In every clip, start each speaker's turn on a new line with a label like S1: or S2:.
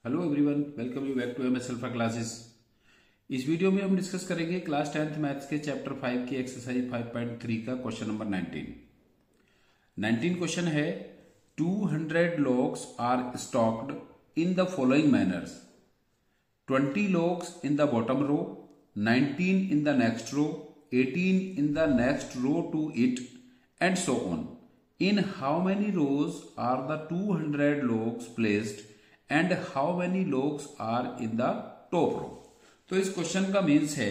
S1: Hello everyone, welcome you back to MS alpha classes. इस video में हम discuss करेंगे क्लास 10th मैथ्स के चैप्टर 5 की एक्सरसाइज 5.3 का क्वेश्चन नंबर 19 क्वेश्चन है 200 logs are stocked in the following manners 20 logs in the bottom row, 19 in the next row, 18 in the next row to it and so on. In how many rows are the 200 logs placed and how many logs are in the top row. तो इस question का means है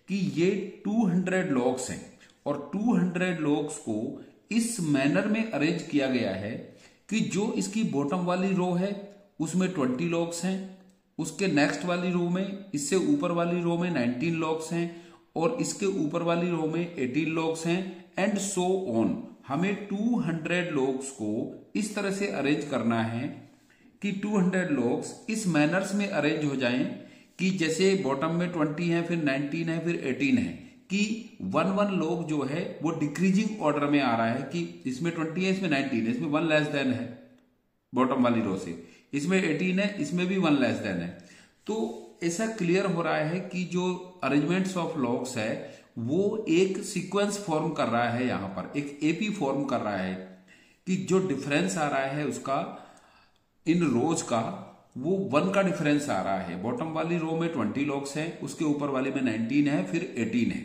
S1: कि ये 200 logs हैं और 200 logs को इस मैनर में अरेंज किया गया है कि जो इसकी बॉटम वाली रो है उसमें 20 logs हैं, उसके नेक्स्ट वाली रो में, इससे ऊपर वाली रो में 19 logs हैं और इसके ऊपर वाली रो में 18 logs हैं एंड सो ऑन। हमें 200 logs को इस तरह से अरेंज करना है कि 200 logs इस मैनर्स में अरेंज हो जाएं कि जैसे बॉटम में 20 है, फिर 19 है, फिर 18 है, कि 1 log जो है वो डिक्रीजिंग ऑर्डर में आ रहा है कि इसमें 20 है, इसमें 19 है, इसमें 1 लेस देन है बॉटम वाली रो से, इसमें 18 है, इसमें भी 1 लेस देन है। तो ऐसा क्लियर हो रहा है कि जो अरेंजमेंट्स ऑफ logs है वो एक सीक्वेंस फॉर्म कर रहा है, यहां पर एक एपी फॉर्म कर रहा है कि जो डिफरेंस आ रहा है उसका इन रोज का वो 1 का डिफरेंस आ रहा है। बॉटम वाली रो में 20 logs है, उसके ऊपर वाले में 19 है, फिर 18 है।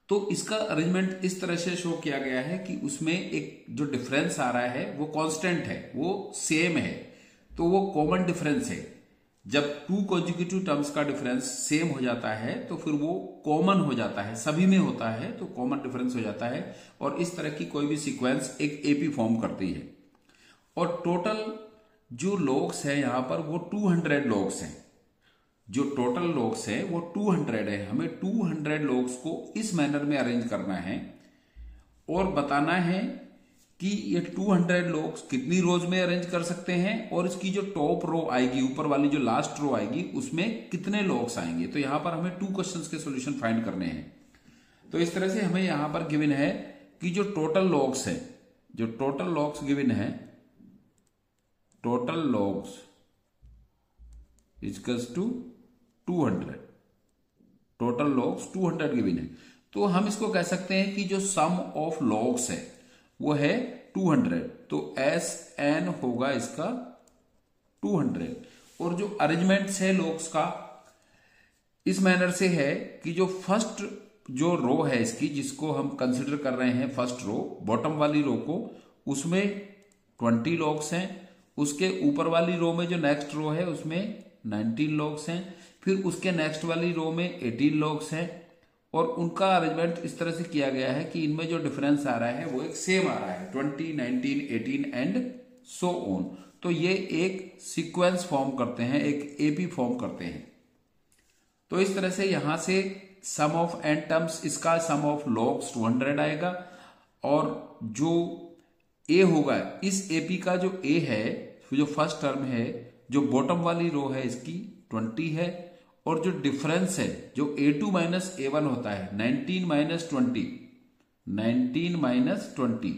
S1: तो इसका अरेंजमेंट इस तरह से शो किया गया है कि उसमें एक जो डिफरेंस आ रहा है वो कांस्टेंट है, वो सेम है, तो वो कॉमन डिफरेंस है। जब 2 कॉन्जिक्यूटिव टर्म्स का डिफरेंस सेम हो जाता है तो फिर वो कॉमन हो जाता है, सभी में होता है तो कॉमन डिफरेंस हो जाता है और इस तरह की कोई भी सीक्वेंस एक एपी फॉर्म करती है। और टोटल जो logs है यहां पर वो 200 logs हैं। जो टोटल logs है वो 200 है। हमें 200 logs को इस मैनर में अरेंज करना है और बताना है कि ये 200 logs कितनी रोज में अरेंज कर सकते हैं और इसकी जो टॉप रो आएगी, ऊपर वाली जो लास्ट रो आएगी, उसमें कितने logs आएंगे। तो यहां पर हमें 2 क्वेश्चंस के सॉल्यूशन फाइंड करने हैं। तो इस तरह से हमें यहां पर गिवन है कि जो टोटल logs है, जो टोटल logs गिवन है, total logs equals to 200। Total logs 200 given है, तो हम इसको कह सकते हैं कि जो सम ऑफ logs है वो है 200। तो एस एन होगा इसका 200। और जो अरेंजमेंट्स है logs का इस मैनर से है कि जो फर्स्ट जो रो है इसकी, जिसको हम कंसिडर कर रहे हैं फर्स्ट रो, बॉटम वाली रो को, उसमें 20 logs हैं, उसके ऊपर वाली रो में जो नेक्स्ट रो है उसमें 19 logs हैं, फिर उसके नेक्स्ट वाली रो में 18 logs हैं और उनका अरेंजमेंट इस तरह से किया गया है कि इनमें जो डिफरेंस आ रहा है वो एक सेम आ रहा है, 20, 19, 18 एंड सो ऑन। तो ये एक सीक्वेंस फॉर्म करते हैं, एक एपी फॉर्म करते हैं। तो इस तरह से यहां से सम ऑफ एन टर्म्स, इसका सम ऑफ logs 200 आएगा और जो ए होगा इस एपी का, जो ए है, जो फर्स्ट टर्म है, जो बॉटम वाली रो है इसकी 20 है और जो डिफरेंस है जो A2 माइनस A1 होता है 19 माइनस 20, 19 माइनस 20,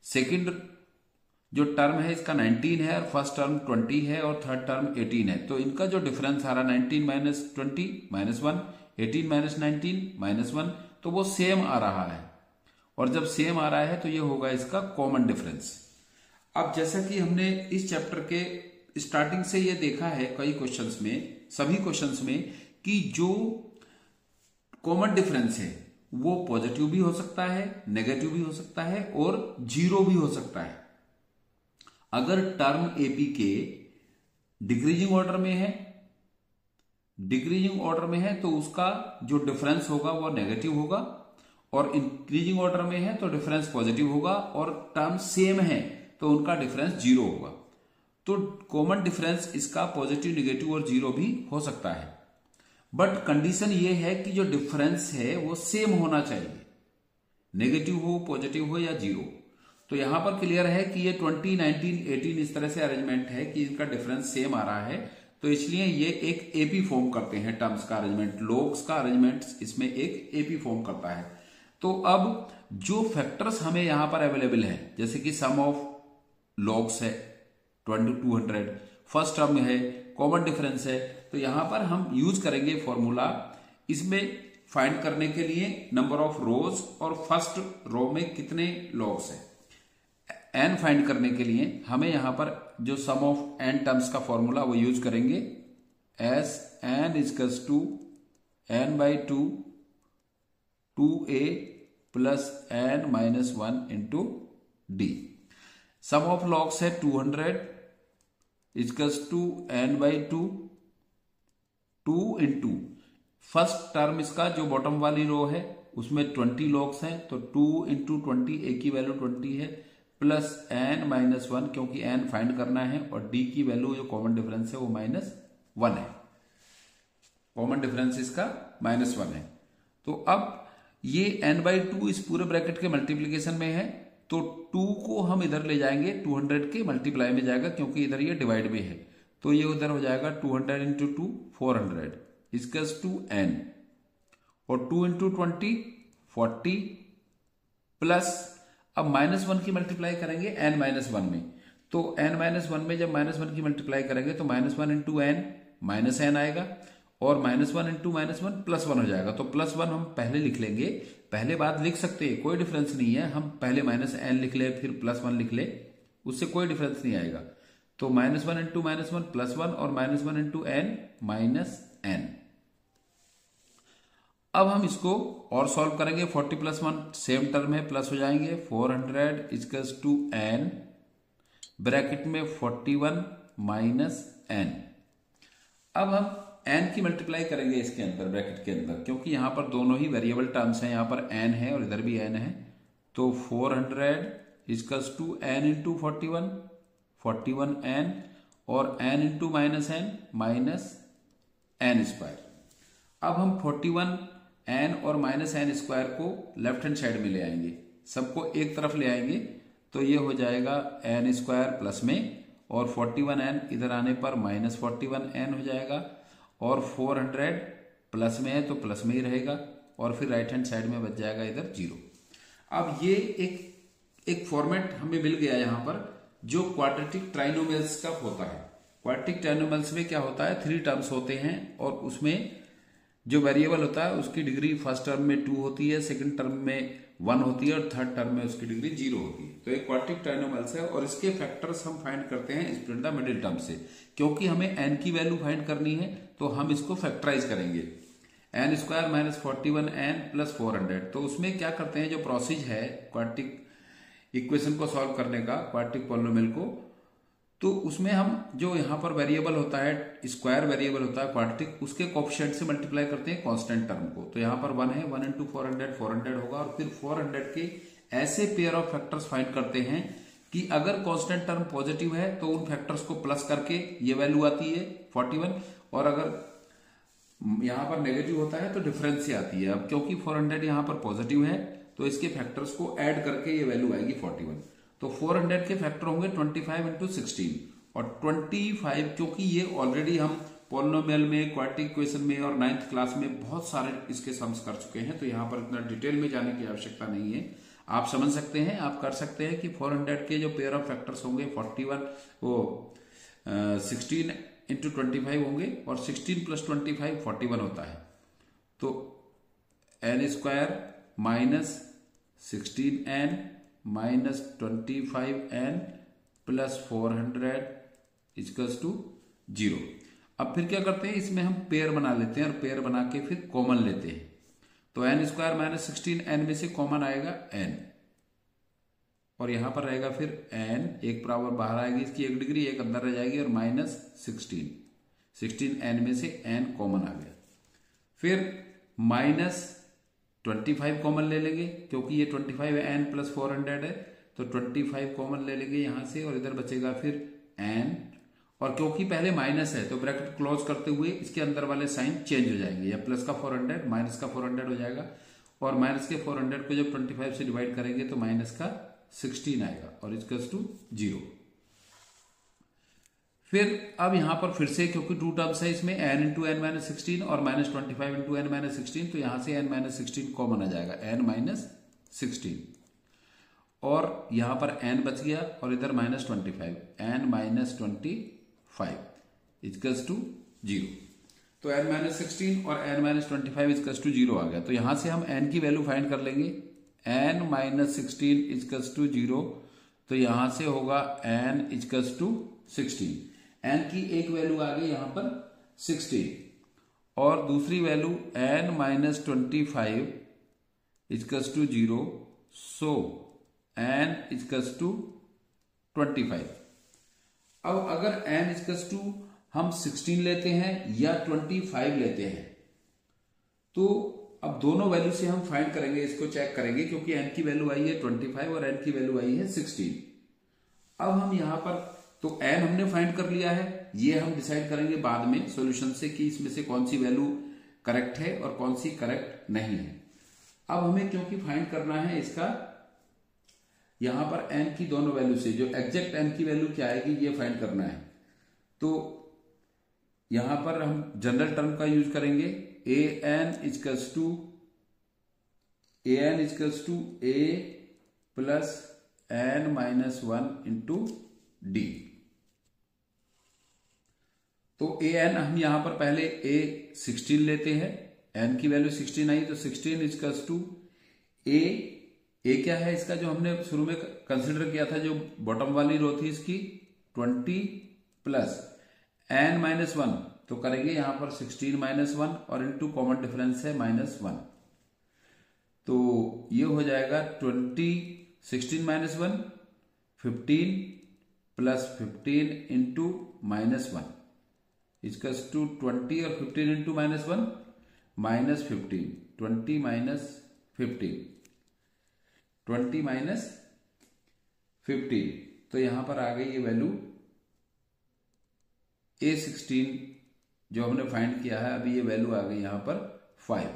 S1: सेकेंड जो टर्म है इसका 19 है और फर्स्ट टर्म 20 है और थर्ड टर्म 18 है। तो इनका जो डिफरेंस आ रहा है 19 माइनस 20 माइनस 1, 18 माइनस 19 माइनस 1, तो वो सेम आ रहा है और जब सेम आ रहा है तो ये होगा इसका कॉमन डिफरेंस। अब जैसा कि हमने इस चैप्टर के स्टार्टिंग से ये देखा है कई क्वेश्चंस में, सभी क्वेश्चंस में, कि जो कॉमन डिफरेंस है वो पॉजिटिव भी हो सकता है, नेगेटिव भी हो सकता है और जीरो भी हो सकता है। अगर टर्म एपी के डिक्रीजिंग ऑर्डर में है, डिक्रीजिंग ऑर्डर में है तो उसका जो डिफरेंस होगा वो नेगेटिव होगा, और इंक्रीजिंग ऑर्डर में है तो डिफरेंस पॉजिटिव होगा, और टर्म सेम है तो उनका डिफरेंस जीरो होगा। तो कॉमन डिफरेंस इसका पॉजिटिव, नेगेटिव और जीरो भी हो सकता है, बट कंडीशन ये है कि जो डिफरेंस है वो सेम होना चाहिए, नेगेटिव हो, पॉजिटिव हो या जीरो। तो यहां पर क्लियर है कि ये 20, 19, 18 इस तरह से अरेंजमेंट है कि इनका डिफरेंस सेम आ रहा है, तो इसलिए ये एक एपी फॉर्म करते हैं। टर्म्स का अरेंजमेंट, logs का अरेंजमेंट इसमें एक एपी फॉर्म करता है। तो अब जो फैक्टर्स हमें यहां पर अवेलेबल है, जैसे कि सम ऑफ logs है 200, फर्स्ट टर्म है, कॉमन डिफरेंस है, तो यहां पर हम यूज करेंगे फॉर्मूला इसमें फाइंड करने के लिए नंबर ऑफ रोज और फर्स्ट रो में कितने लॉग्स है। एन फाइंड करने के लिए हमें यहां पर जो सम ऑफ एन टर्म्स का फॉर्मूला वो यूज करेंगे, S N equals to N by two A plus N minus 1 into D. Sum of logs है 200 equals to N by two into first term इसका जो बॉटम वाली रो है उसमें 20 logs हैं, तो 2 इंटू 20, ए की वैल्यू 20 है, प्लस एन माइनस 1 क्योंकि एन फाइंड करना है, और डी की वैल्यू जो कॉमन डिफरेंस है वो -1 है। कॉमन डिफरेंस इसका -1 है। तो अब ये n/2 इस पूरे ब्रैकेट के मल्टीप्लीकेशन में है, तो 2 को हम इधर ले जाएंगे 200 के मल्टीप्लाई में जाएगा क्योंकि इधर ये डिवाइड में है, तो ये उधर हो जाएगा 200 इंटू 2 400 इजकल्स टू n, और 2 इंटू 20 40 प्लस अब -1 की मल्टीप्लाई करेंगे n-1 में, तो n-1 में जब -1 की मल्टीप्लाई करेंगे तो -1 इंटू n माइनस n आएगा, और -1 इंटू -1 +1 हो जाएगा, तो +1 हम पहले लिख लेंगे, पहले बात लिख सकते हैं, कोई डिफरेंस नहीं है, हम पहले -n लिख ले फिर +1 लिख ले, उससे कोई डिफरेंस नहीं आएगा। तो -1 इंटू -1 +1 और -1 इंटू n -n। अब हम इसको और सॉल्व करेंगे, 40 + 1 सेम टर्म है, प्लस हो जाएंगे 400 इजकल्स टू n ब्रैकेट में 41 -n। अब हम n की मल्टीप्लाई करेंगे इसके अंदर ब्रैकेट के अंदर, क्योंकि यहां पर दोनों ही वेरिएबल टर्म्स हैं, यहां पर n है और इधर भी n है, तो 400 equals to n into 41 n और n इंटू -n -n²। अब हम 41 n और -n² को लेफ्ट हैंड साइड में ले आएंगे, सबको एक तरफ ले आएंगे, तो ये हो जाएगा n² प्लस में, और 41n इधर आने पर -41n हो जाएगा, और 400 प्लस में है तो प्लस में ही रहेगा, और फिर राइट हैंड साइड में बच जाएगा इधर 0। अब ये एक फॉर्मेट हमें मिल गया यहां पर जो क्वाड्रेटिक ट्राइनोमियल्स का होता है। क्वाड्रेटिक ट्राइनोमियल्स में क्या होता है, 3 टर्म्स होते हैं, और उसमें जो वेरिएबल होता है उसकी डिग्री फर्स्ट टर्म में 2 होती है, सेकंड टर्म में 1 होती है, और थर्ड टर्म में उसकी डिग्री 0 होती है। तो एक क्वाड्रेटिक ट्राइनोमियल्स है, और इसके फैक्टर्स हम फाइंड करते हैं स्प्लिट द मिडिल टर्म से, क्योंकि हमें n की वैल्यू फाइंड करनी है तो हम इसको फैक्टराइज करेंगे, n² -41n + 400। तो उसमें क्या करते हैं, जो प्रोसेस है क्वाड्रेटिक इक्वेशन को सॉल्व करने का, क्वाड्रेटिक पॉलिनोमियल को, तो उसमें हम जो यहाँ पर वेरिएबल होता है, स्क्वायर वेरिएबल होता है क्वाड्रेटिक, उसके कोएफिशिएंट से मल्टीप्लाई करते हैं कांस्टेंट टर्म को। तो यहाँ पर 1 है, 1 इंटू 400 होगा, और फिर 400 के ऐसे पेयर ऑफ फैक्टर्स फाइंड करते हैं कि अगर कांस्टेंट टर्म पॉजिटिव है तो उन फैक्टर्स को प्लस करके ये वैल्यू आती है 41, और अगर यहां पर नेगेटिव होता है तो डिफरेंस से आती है। अब क्योंकि 400 यहां पर पॉजिटिव है तो इसके फैक्टर्स को ऐड करके ये वैल्यू आएगी 41। तो 400 के फैक्टर होंगे 25 इंटू 16, और 25 क्योंकि ये ऑलरेडी हम पॉलिनोमियल में, क्वाड्रेटिक इक्वेशन में और 9th क्लास में बहुत सारे इसके सम्स कर चुके हैं, तो यहां पर इतना डिटेल में जाने की आवश्यकता नहीं है, आप समझ सकते हैं, आप कर सकते हैं कि 400 के जो पेयर ऑफ फैक्टर्स होंगे 16 इंटू 25 होंगे, और 16 + 25 41 होता है, तो n² -16n -25n + 400 equals to 0। अब फिर क्या करते हैं, इसमें हम पेयर बना लेते हैं, और पेयर बना के फिर कॉमन लेते हैं, तो n² -16n में से कॉमन आएगा n, और यहां पर रहेगा फिर n, एक बराबर बाहर आएगी, इसकी एक डिग्री एक अंदर रह जाएगी, और -16n में से n कॉमन आ गया, फिर -25 कॉमन ले लेंगे, क्योंकि ये 25 n + 400 है, तो 25 कॉमन ले लेंगे यहां से, और इधर बचेगा फिर n, और क्योंकि पहले माइनस है तो ब्रैकेट क्लोज करते हुए इसके अंदर वाले साइन चेंज हो जाएंगे, या प्लस का 400 माइनस का 400 हो जाएगा, और माइनस के 400 को जब 25 से डिवाइड करेंगे तो माइनस का 16 आएगा, और इक्वल्स टू 0। फिर अब यहां पर फिर से क्योंकि 2 टर्म्स है इसमें, n इंटू n -16 और -25 इंटू n -16, तो यहां से n -16 कॉमन आ जाएगा, n -16, और यहां पर n बच गया, और इधर -25 n -25 5 इजकल्स टू 0। तो n-16 और n-25 इजकल्स टू 0 आ गया। तो यहां से हम n की वैल्यू फाइंड कर लेंगे। n-16 इजकल्स टू 0, तो यहां से होगा n इजकल्स टू 16। n की एक वैल्यू आ गई यहां पर 16 और दूसरी value n-25 equals to 0, so n equals to 25। अब अगर n इजकल्स टू हम 16 लेते हैं या 25 लेते हैं, तो अब दोनों वैल्यू से हम फाइंड करेंगे, इसको चेक करेंगे, क्योंकि n की वैल्यू आई है 25 और n की वैल्यू आई है 16। अब हम यहां पर तो n हमने फाइंड कर लिया है, ये हम डिसाइड करेंगे बाद में सॉल्यूशन से कि इसमें से कौन सी वैल्यू करेक्ट है और कौन सी करेक्ट नहीं है। अब हमें क्योंकि फाइंड करना है इसका, यहां पर n की दोनों वैल्यू से जो एग्जैक्ट n की वैल्यू क्या आएगी ये फाइंड करना है। तो यहां पर हम जनरल टर्म का यूज करेंगे, an equals to a plus n-1 into d। तो an हम यहां पर पहले a 16 लेते हैं, n की वैल्यू 16 आई, तो 16 इजकल्स टू a क्या है इसका जो हमने शुरू में कंसिडर किया था, जो बॉटम वाली रो थी इसकी 20 प्लस n-1, तो करेंगे यहां पर 16-1 और इनटू कॉमन डिफरेंस है -1, तो ये हो जाएगा 16-1 15 प्लस 15 इंटू -1 इजकल्स टू 20 और 15 इंटू -1 -15, 20 माइनस 15, 20 माइनस 15, तो यहां पर आ गई ये वैल्यू A16 जो हमने फाइंड किया है। अभी ये वैल्यू आ गई यहां पर 5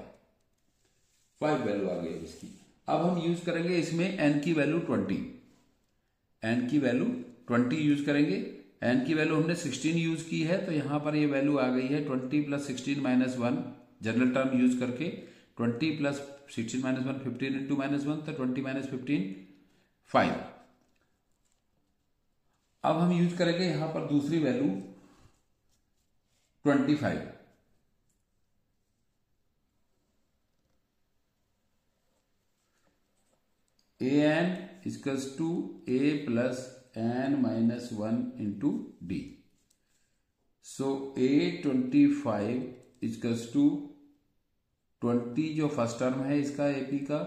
S1: वैल्यू आ गई इसकी। अब हम यूज करेंगे इसमें n की वैल्यू 20, n की वैल्यू 20 यूज करेंगे। n की वैल्यू हमने 16 यूज की है, तो यहां पर ये वैल्यू आ गई है 20 plus 16 minus 1, general term use करके 20 प्लस 16 माइनस 1 15 इंटू -1, तो 20 माइनस 15 5। अब हम यूज करेंगे यहां पर दूसरी value 25। an equals to a plus n-1 into d। So a25 equals to 20 जो फर्स्ट टर्म है इसका AP का,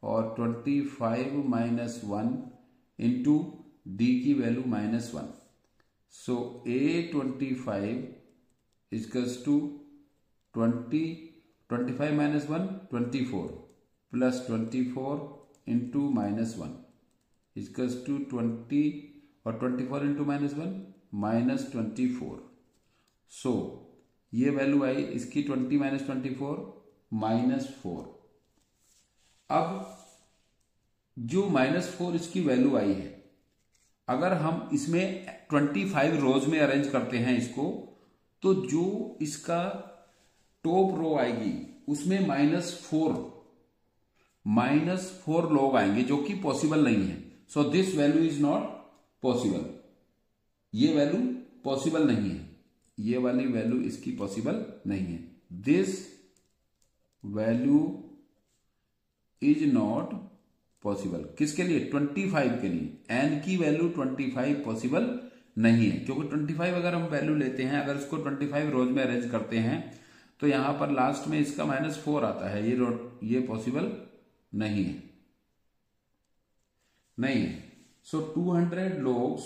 S1: और 25 माइनस 1 इंटू d की value -1। So a25 equals to 25 minus 1 24 plus 24 into -1 equals to 20 और 24 इंटू -1 -24। सो ये वैल्यू आई इसकी 20 minus 24 -4। अब जो -4 इसकी वैल्यू आई है, अगर हम इसमें 25 रोज में अरेंज करते हैं इसको, तो जो इसका टॉप रो आएगी उसमें -4 लोग आएंगे, जो कि पॉसिबल नहीं है। So this value is not possible, ये वैल्यू पॉसिबल नहीं है, ये वाली वैल्यू इसकी पॉसिबल नहीं है। This value is not possible. किसके लिए? 25 के लिए। n की वैल्यू 25 पॉसिबल नहीं है, क्योंकि 25 अगर हम वैल्यू लेते हैं, अगर इसको 25 रोज में अरेंज करते हैं, तो यहां पर लास्ट में इसका -4 आता है, ये पॉसिबल नहीं है, नहीं है। सो 200 लोग्स,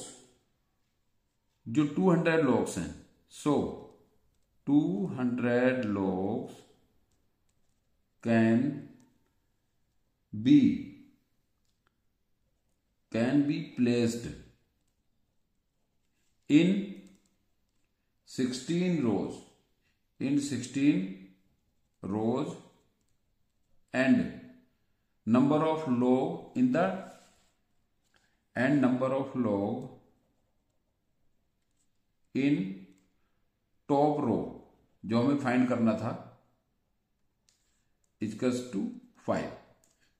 S1: जो 200 लोग्स हैं, सो 200 logs can be placed in 16 rows, and number of log in the in top row जो हमें फाइंड करना था इक्वल्स टू 5,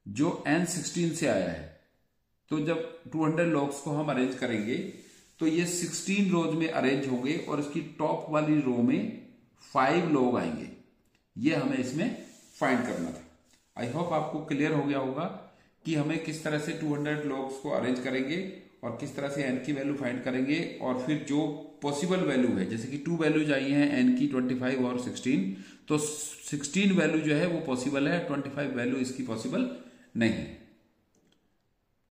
S1: जो n16 से आया है। तो जब 200 लॉग्स को हम अरेंज करेंगे, तो ये 16 रोज में अरेंज होंगे और इसकी टॉप वाली रो में 5 लॉग आएंगे। ये हमें इसमें फाइंड करना था। आई होप आपको क्लियर हो गया होगा कि हमें किस तरह से 200 लॉग्स को अरेंज करेंगे और किस तरह से n की वैल्यू फाइंड करेंगे, और फिर जो पॉसिबल वैल्यू है, जैसे कि 2 वैल्यूज आई हैं n की 25 और 16, तो 16 वैल्यू जो है वो पॉसिबल है, 25 वैल्यू इसकी पॉसिबल नहीं है।